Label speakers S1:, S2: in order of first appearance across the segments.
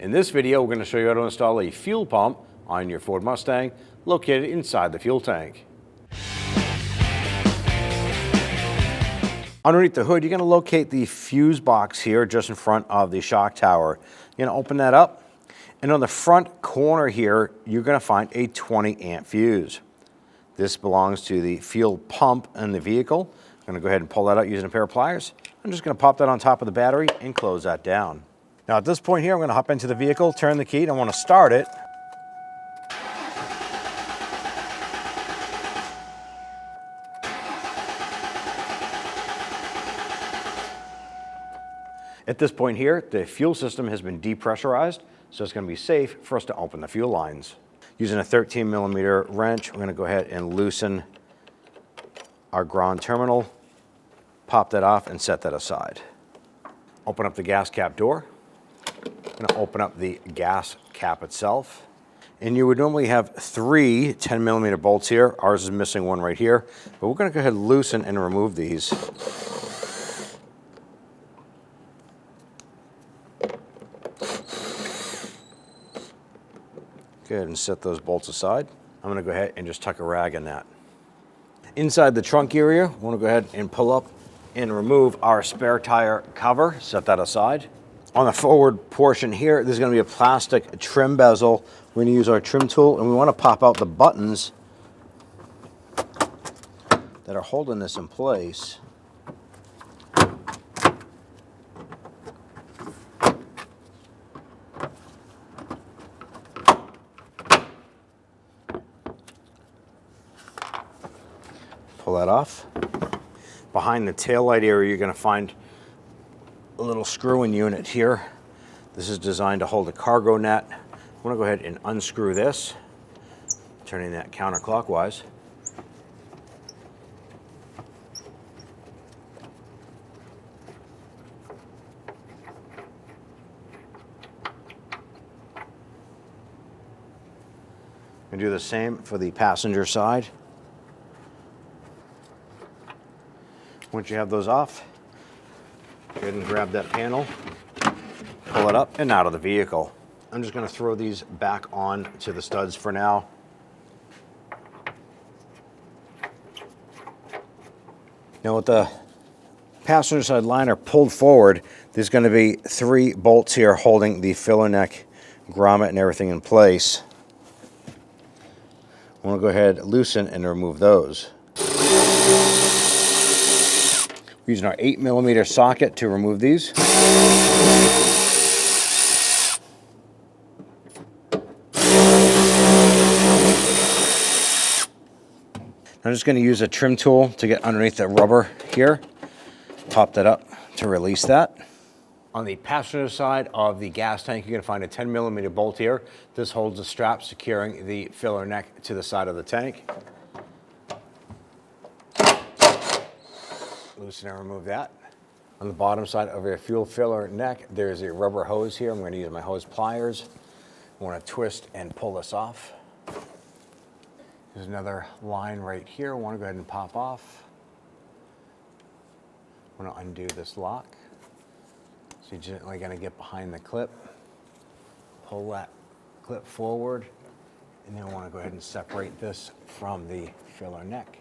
S1: In this video, we're going to show you how to install a fuel pump on your Ford Mustang located inside the fuel tank. Underneath the hood, you're going to locate the fuse box here just in front of the shock tower. You're going to open that up, and on the front corner here, you're going to find a 20 amp fuse. This belongs to the fuel pump in the vehicle. I'm going to go ahead and pull that out using a pair of pliers. I'm just going to pop that on top of the battery and close that down. Now at this point here, I'm going to hop into the vehicle, turn the key, and I want to start it. At this point here, the fuel system has been depressurized, so it's going to be safe for us to open the fuel lines. Using a 13mm wrench, we're going to go ahead and loosen our ground terminal, pop that off, and set that aside. Open up the gas cap door. I'm going to open up the gas cap itself. And you would normally have 3 10mm bolts here. Ours is missing one right here. But we're going to go ahead and loosen and remove these. Go ahead and set those bolts aside. I'm going to go ahead and just tuck a rag in that. Inside the trunk area, I want to go ahead and pull up and remove our spare tire cover. Set that aside. On the forward portion here, there's going to be a plastic trim bezel. We're going to use our trim tool, and we want to pop out the buttons that are holding this in place. Pull that off. Behind the taillight area, you're going to find a little screw-in unit here. This is designed to hold a cargo net. I want to go ahead and unscrew this, turning that counterclockwise. And do the same for the passenger side. Once you have those off, go ahead and grab that panel, pull it up and out of the vehicle. I'm just going to throw these back on to the studs for now. Now with the passenger side liner pulled forward, there's going to be 3 bolts here holding the filler neck, grommet, and everything in place. I want to go ahead, loosen, and remove those. We're using our 8mm socket to remove these. I'm just going to use a trim tool to get underneath the rubber here. Pop that up to release that. On the passenger side of the gas tank, you're going to find a 10mm bolt here. This holds the strap securing the filler neck to the side of the tank. Loosen and remove that. On the bottom side of your fuel filler neck, there's a rubber hose here. I'm going to use my hose pliers. I want to twist and pull this off. There's another line right here. I want to go ahead and pop off. I want to undo this lock. So you're gently going to get behind the clip, pull that clip forward, and then I want to go ahead and separate this from the filler neck.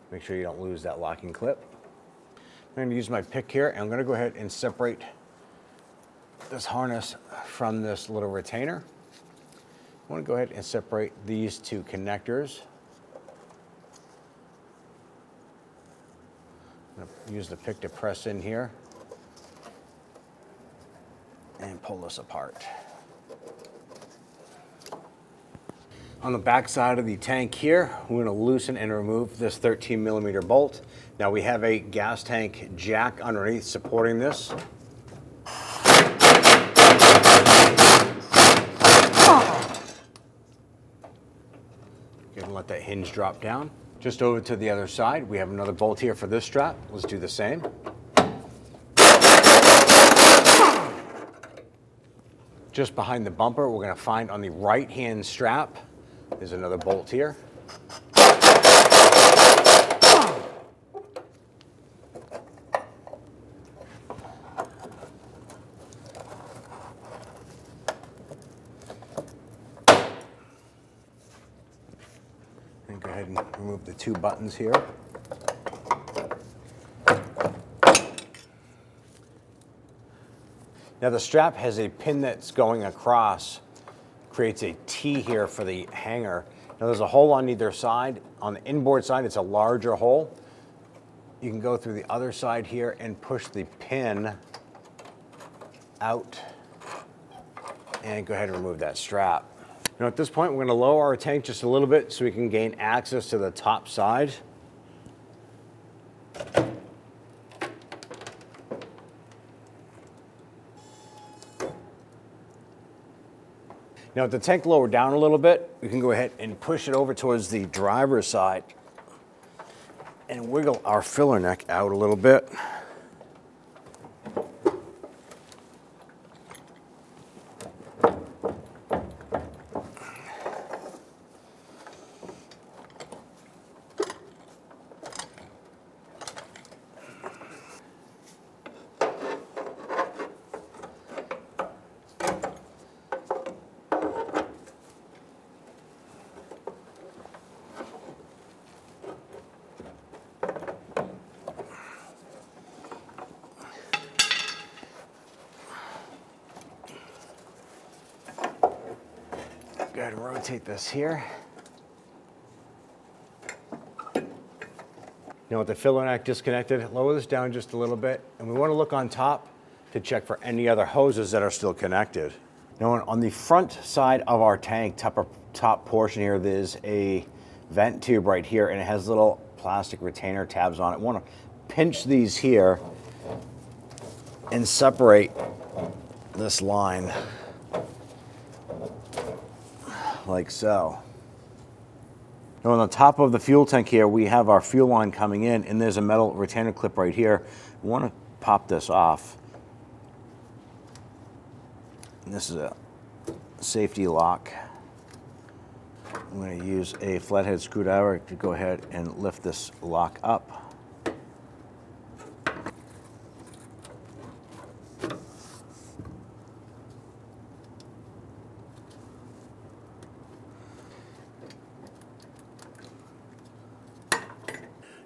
S1: Make sure you don't lose that locking clip. I'm going to use my pick here, and I'm going to go ahead and separate this harness from this little retainer. I want to go ahead and separate these 2 connectors. I'm going to use the pick to press in here and pull this apart. On the back side of the tank here, we're going to loosen and remove this 13mm bolt. Now we have a gas tank jack underneath supporting this. Go ahead and let that hinge drop down. Just over to the other side, we have another bolt here for this strap. Let's do the same. Just behind the bumper, we're going to find on the right-hand strap, there's another bolt here. remove the two buttons here. Now the strap has a pin that's going across, creates a T here for the hanger. Now there's a hole on either side. On the inboard side, it's a larger hole. You can go through the other side here and push the pin out and go ahead and remove that strap. Now at this point, we're going to lower our tank just a little bit so we can gain access to the top side. Now with the tank lowered down a little bit, we can go ahead and push it over towards the driver's side and wiggle our filler neck out a little bit. Go ahead and rotate this here. Now with the filler neck disconnected, lower this down just a little bit, and we want to look on top to check for any other hoses that are still connected. Now on the front side of our tank, top portion here, there's a vent tube right here, and it has little plastic retainer tabs on it. We want to pinch these here and separate this line like so. Now on the top of the fuel tank here, we have our fuel line coming in, and there's a metal retainer clip right here. We want to pop this off. And this is a safety lock. I'm going to use a flathead screwdriver to go ahead and lift this lock up.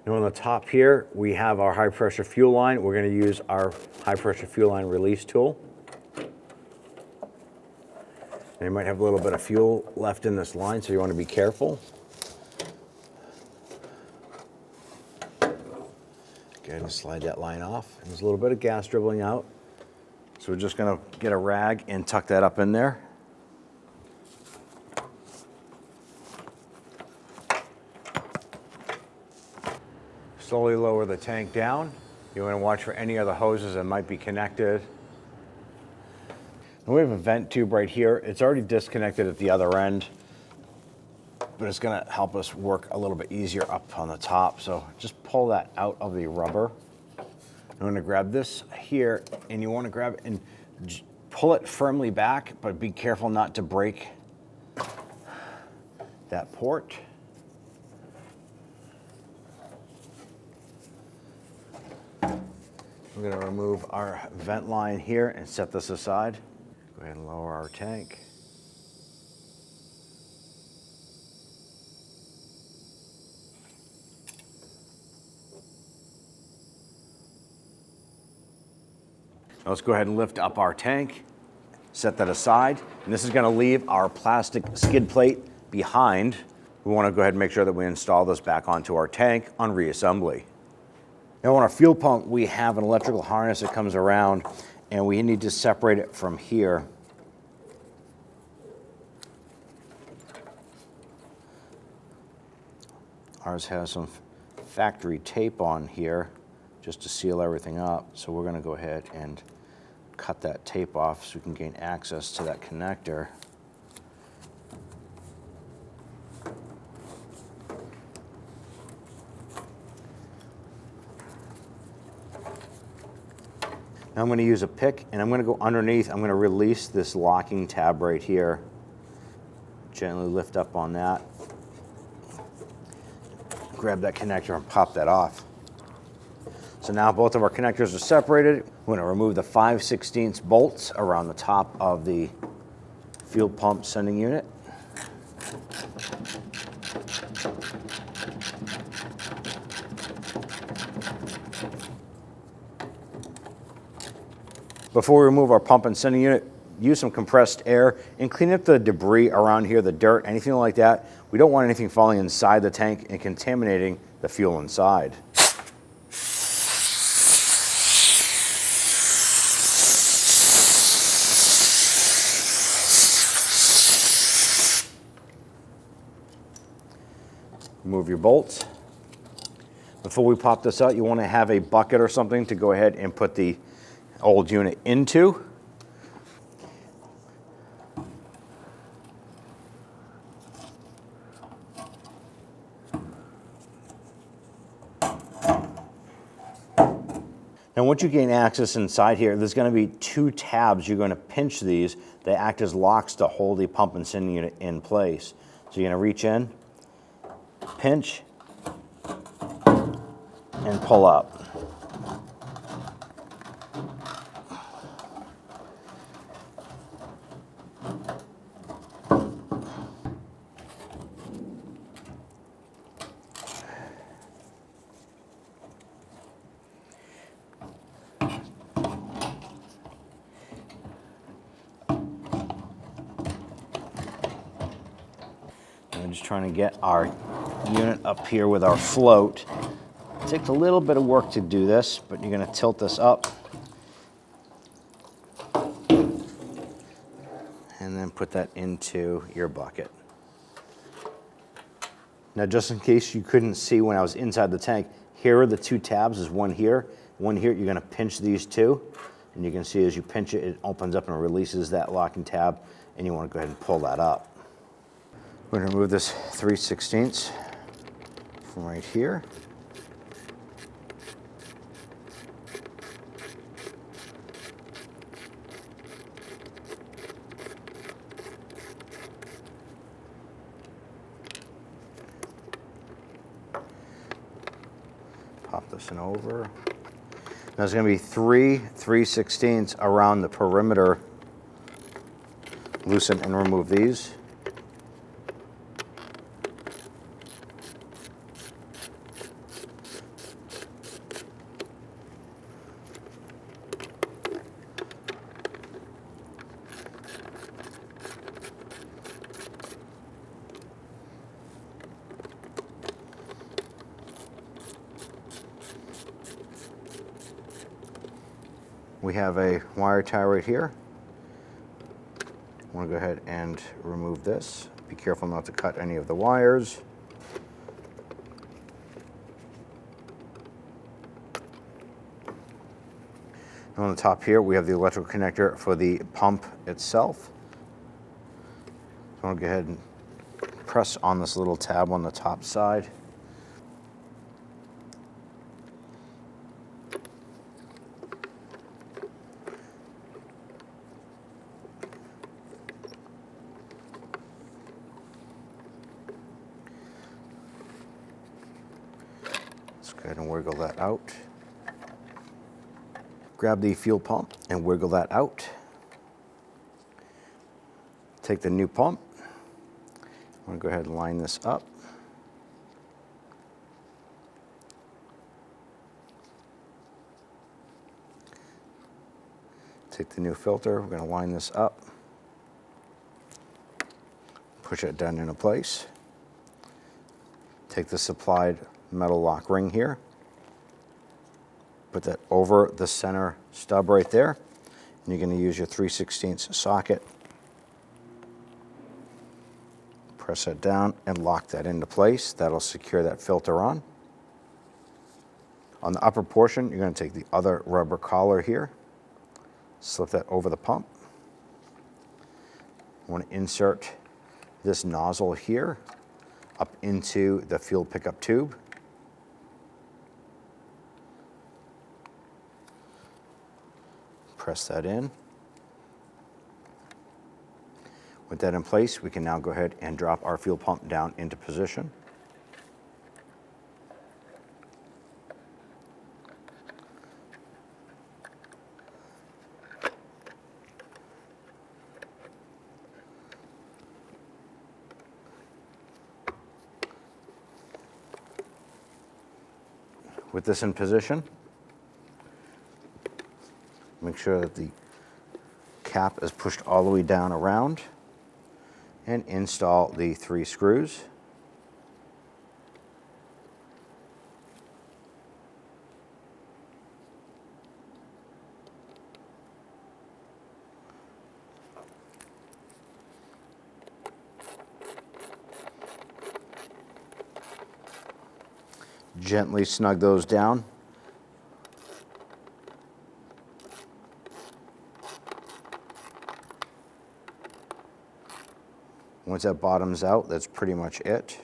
S1: Now on the top here, we have our high pressure fuel line. We're going to use our high pressure fuel line release tool. And you might have a little bit of fuel left in this line, so you want to be careful. Go ahead and slide that line off. There's a little bit of gas dribbling out. So we're just going to get a rag and tuck that up in there. Slowly lower the tank down. You want to watch for any other hoses that might be connected. And we have a vent tube right here. It's already disconnected at the other end, but it's going to help us work a little bit easier up on the top. So just pull that out of the rubber. I'm going to grab this here, and you want to grab it and pull it firmly back, but be careful not to break that port. We're going to remove our vent line here and set this aside. Go ahead and lower our tank. Now let's go ahead and lift up our tank, set that aside, and this is going to leave our plastic skid plate behind. We want to go ahead and make sure that we install this back onto our tank on reassembly. Now on our fuel pump, we have an electrical harness that comes around, and we need to separate it from here. Ours has some factory tape on here just to seal everything up. So we're going to go ahead and cut that tape off so we can gain access to that connector. Now I'm going to use a pick, and I'm going to go underneath. I'm going to release this locking tab right here. Gently lift up on that. Grab that connector and pop that off. So now both of our connectors are separated. We're going to remove the 5/16 bolts around the top of the fuel pump sending unit. Before we remove our pump and sending unit, use some compressed air and clean up the debris around here, the dirt, anything like that. We don't want anything falling inside the tank and contaminating the fuel inside. Remove your bolts. Before we pop this out, you want to have a bucket or something to go ahead and put the old unit into. And once you gain access inside here, there's going to be 2 tabs. You're going to pinch these. They act as locks to hold the pump and sending unit in place. So you're going to reach in, pinch, and pull up. I'm just trying to get our unit up here with our float. It takes a little bit of work to do this, but you're going to tilt this up and then put that into your bucket. Now, just in case you couldn't see when I was inside the tank, here are the 2 tabs. There's one here. One here, you're going to pinch these 2, and you can see as you pinch it, it opens up and releases that locking tab, and you want to go ahead and pull that up. We're going to remove this 3/16 from right here. Pop this in over. There's going to be 3 3/16 around the perimeter. Loosen and remove these. We have a wire tie right here. I want to go ahead and remove this. Be careful not to cut any of the wires. And on the top here, we have the electrical connector for the pump itself. So I want to go ahead and press on this little tab on the top side. Go ahead and wiggle that out. Grab the fuel pump and wiggle that out. Take the new pump. I'm going to go ahead and line this up. Take the new filter. We're going to line this up. Push it down into place. Take the supplied metal lock ring here. Put that over the center stub right there. And you're going to use your 3/16 socket. Press that down and lock that into place. That'll secure that filter on. On the upper portion, you're going to take the other rubber collar here. Slip that over the pump. You want to insert this nozzle here up into the fuel pickup tube. Press that in. With that in place, we can now go ahead and drop our fuel pump down into position. With this in position, make sure that the cap is pushed all the way down around, and install the 3 screws. Gently snug those down. Once that bottoms out, that's pretty much it.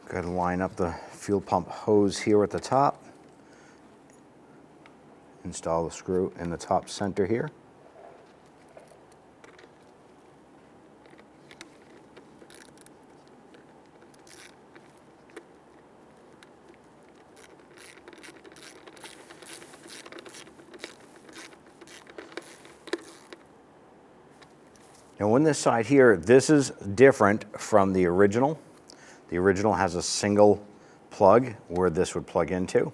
S1: Go ahead and line up the fuel pump hose here at the top. Install the screw in the top center here. Now on this side here, this is different from the original. The original has a single plug where this would plug into.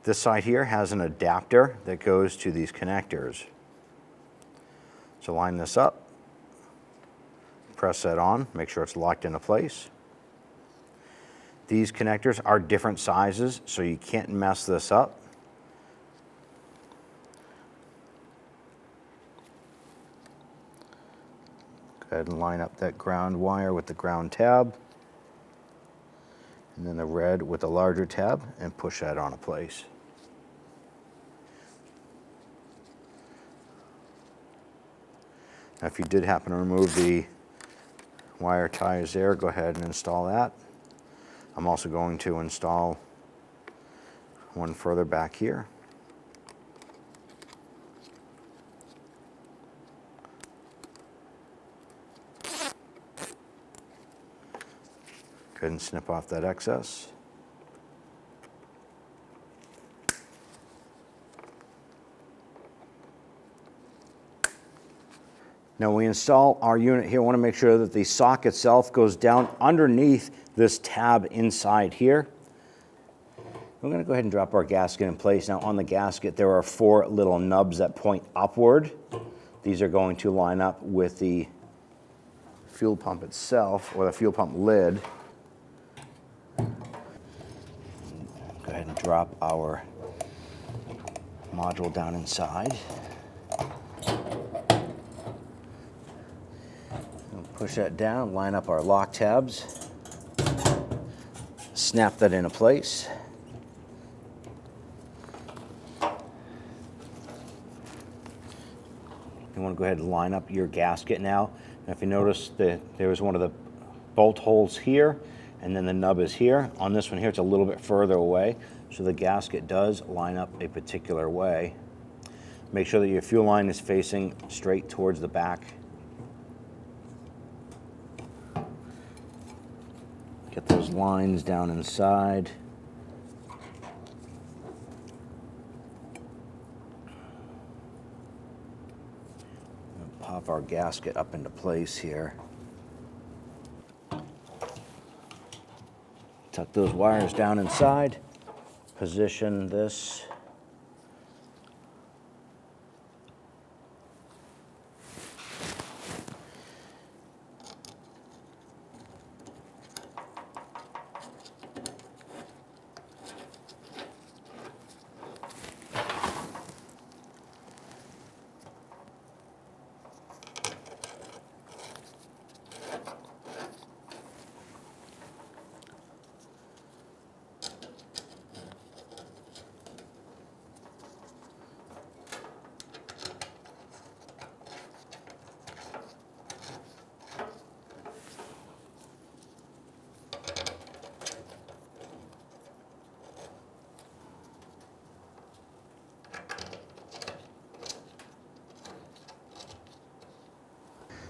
S1: This side here has an adapter that goes to these connectors. So line this up, press that on, make sure it's locked into place. These connectors are different sizes, so you can't mess this up. Go ahead and line up that ground wire with the ground tab, and then the red with the larger tab, and push that onto place. Now if you did happen to remove the wire ties there, go ahead and install that. I'm also going to install one further back here. Go ahead and snip off that excess. Now we install our unit here. I want to make sure that the socket itself goes down underneath this tab inside here. We're going to go ahead and drop our gasket in place. Now on the gasket there are 4 little nubs that point upward. These are going to line up with the fuel pump itself, or the fuel pump lid. Go ahead and drop our module down inside. Push that down, line up our lock tabs, snap that into place. You want to go ahead and line up your gasket now. And if you notice that there was one of the bolt holes here, and then the nub is here. On this one here, it's a little bit further away, so the gasket does line up a particular way. Make sure that your fuel line is facing straight towards the back. Get those lines down inside. And pop our gasket up into place here. Tuck those wires down inside. Position this.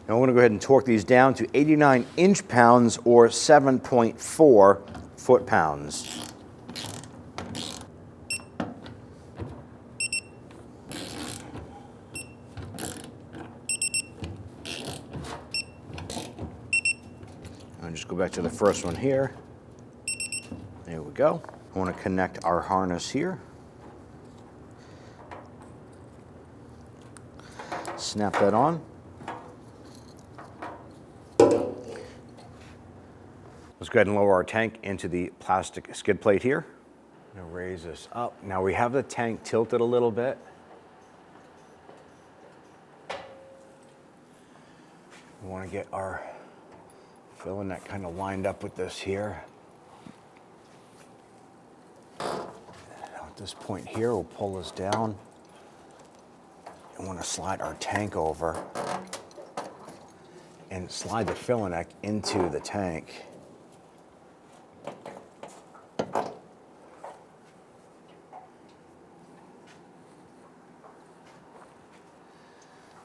S1: Now we're going to go ahead and torque these down to 89 inch-pounds or 7.4 foot-pounds. go back to the first one here. There we go. I want to connect our harness here. Snap that on. Let's go ahead and lower our tank into the plastic skid plate here. I'm going to raise this up. Now we have the tank tilted a little bit. We want to get our filling neck kind of lined up with this here. Now at this point here, we'll pull this down. I want to slide our tank over and slide the filling neck into the tank.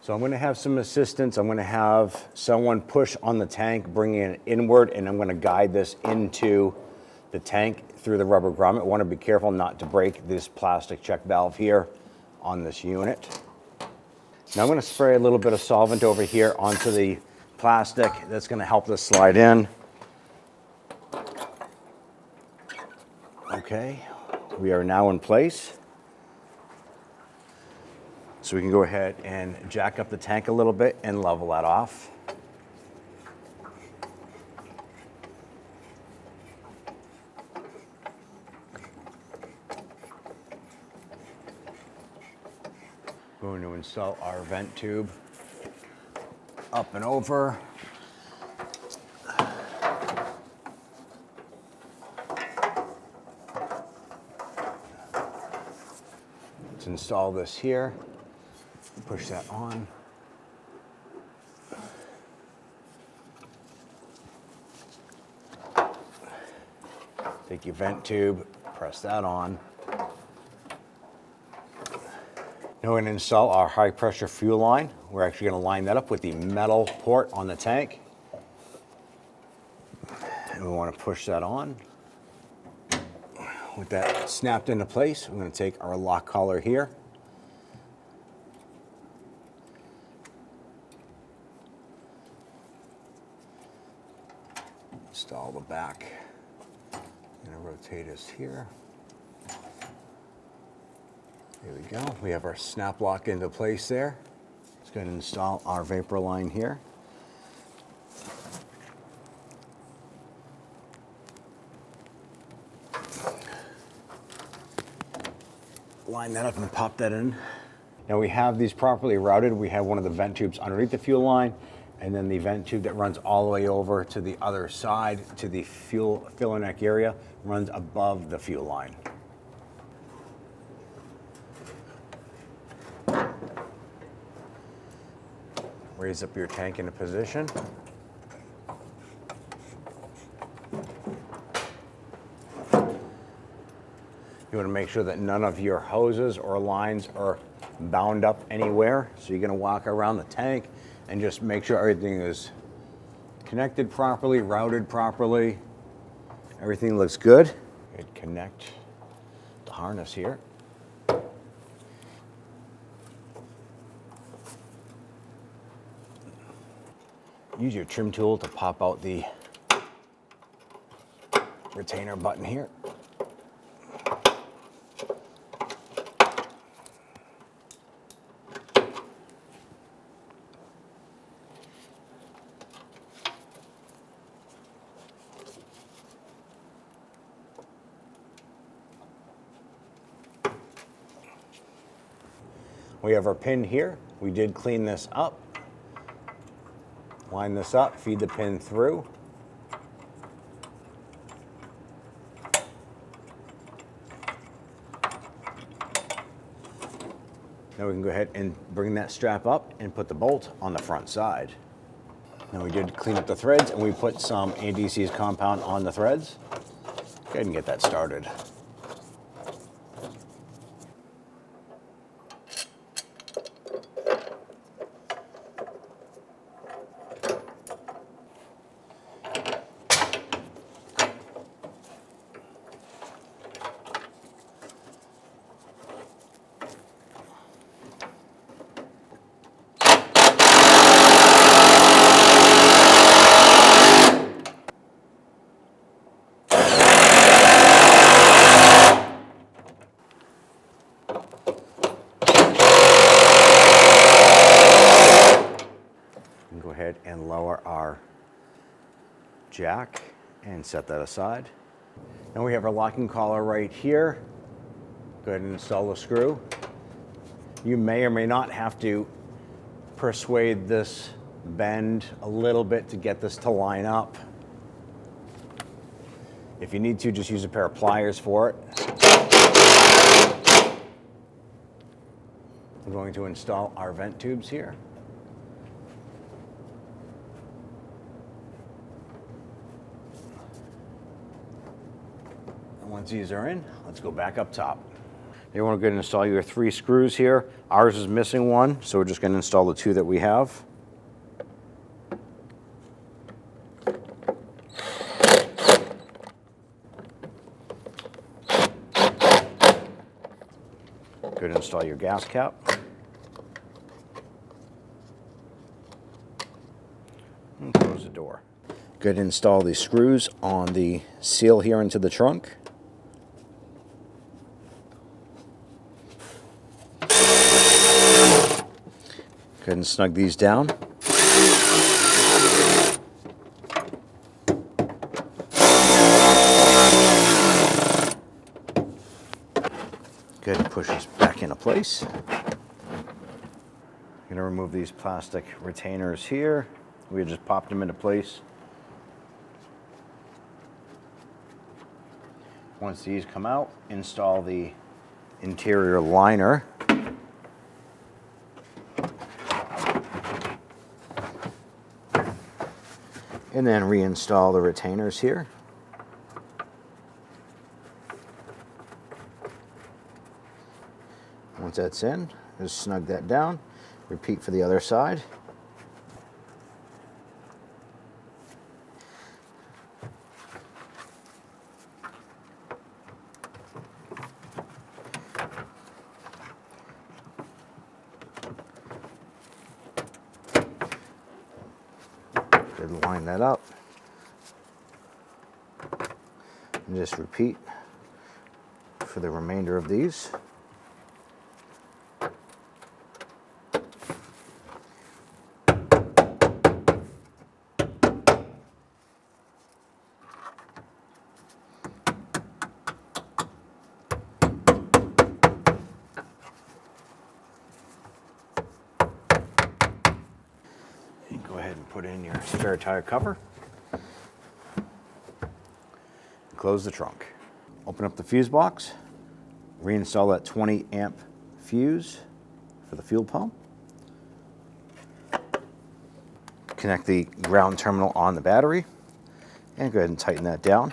S1: So I'm going to have some assistance. I'm going to have someone push on the tank, bringing it inward, and I'm going to guide this into the tank through the rubber grommet. I want to be careful not to break this plastic check valve here on this unit. Now I'm going to spray a little bit of solvent over here onto the plastic. That's going to help this slide in. Okay, we are now in place. So we can go ahead and jack up the tank a little bit and level that off. Going to install our vent tube up and over. Let's install this here. Push that on. Take your vent tube, press that on. Now we're going to install our high pressure fuel line. We're actually going to line that up with the metal port on the tank. And we want to push that on. With that snapped into place, we're going to take our lock collar here. Install the back. I'm going to rotate us here. There we go. We have our snap lock into place there. Let's go ahead and install our vapor line here. Line that up and pop that in. Now we have these properly routed. We have one of the vent tubes underneath the fuel line, and then the vent tube that runs all the way over to the other side to the fuel filler neck area runs above the fuel line. Raise up your tank into position. You want to make sure that none of your hoses or lines are bound up anywhere. So you're going to walk around the tank and just make sure everything is connected properly, routed properly. Everything looks good. Connect the harness here. Use your trim tool to pop out the retainer button here. We have our pin here. We did clean this up. Line this up, feed the pin through. Now we can go ahead and bring that strap up and put the bolt on the front side. Now we did clean up the threads and we put some ADC's compound on the threads. Go ahead and get that started. jack and set that aside. Now we have our locking collar right here. Go ahead and install the screw. You may or may not have to persuade this bend a little bit to get this to line up. If you need to, just use a pair of pliers for it. I'm going to install our vent tubes here. And once these are in, let's go back up top. You want to go ahead and install your 3 screws here. Ours is missing one, so we're just going to install the 2 that we have. Go ahead and install your gas cap. And close the door. Go ahead and install the screws on the seal here into the trunk. Go ahead and snug these down. Go ahead and push this back into place. I'm going to remove these plastic retainers here. We just popped them into place. Once these come out, install the interior liner. And then reinstall the retainers here. Once that's in, just snug that down. Repeat for the other side. Good, line that up. And just repeat for the remainder of these. Go ahead and put in your spare tire cover. Close the trunk. Open up the fuse box. Reinstall that 20 amp fuse for the fuel pump. Connect the ground terminal on the battery and go ahead and tighten that down.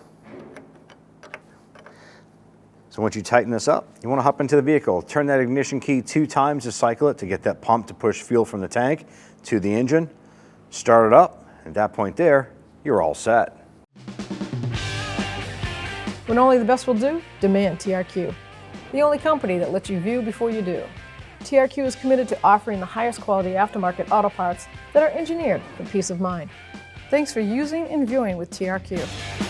S1: So once you tighten this up, you want to hop into the vehicle. Turn that ignition key 2 times to cycle it to get that pump to push fuel from the tank to the engine. Start it up. At that point there, you're all set.
S2: When only the best will do, demand TRQ. The only company that lets you view before you do. TRQ is committed to offering the highest quality aftermarket auto parts that are engineered for peace of mind. Thanks for using and viewing with TRQ.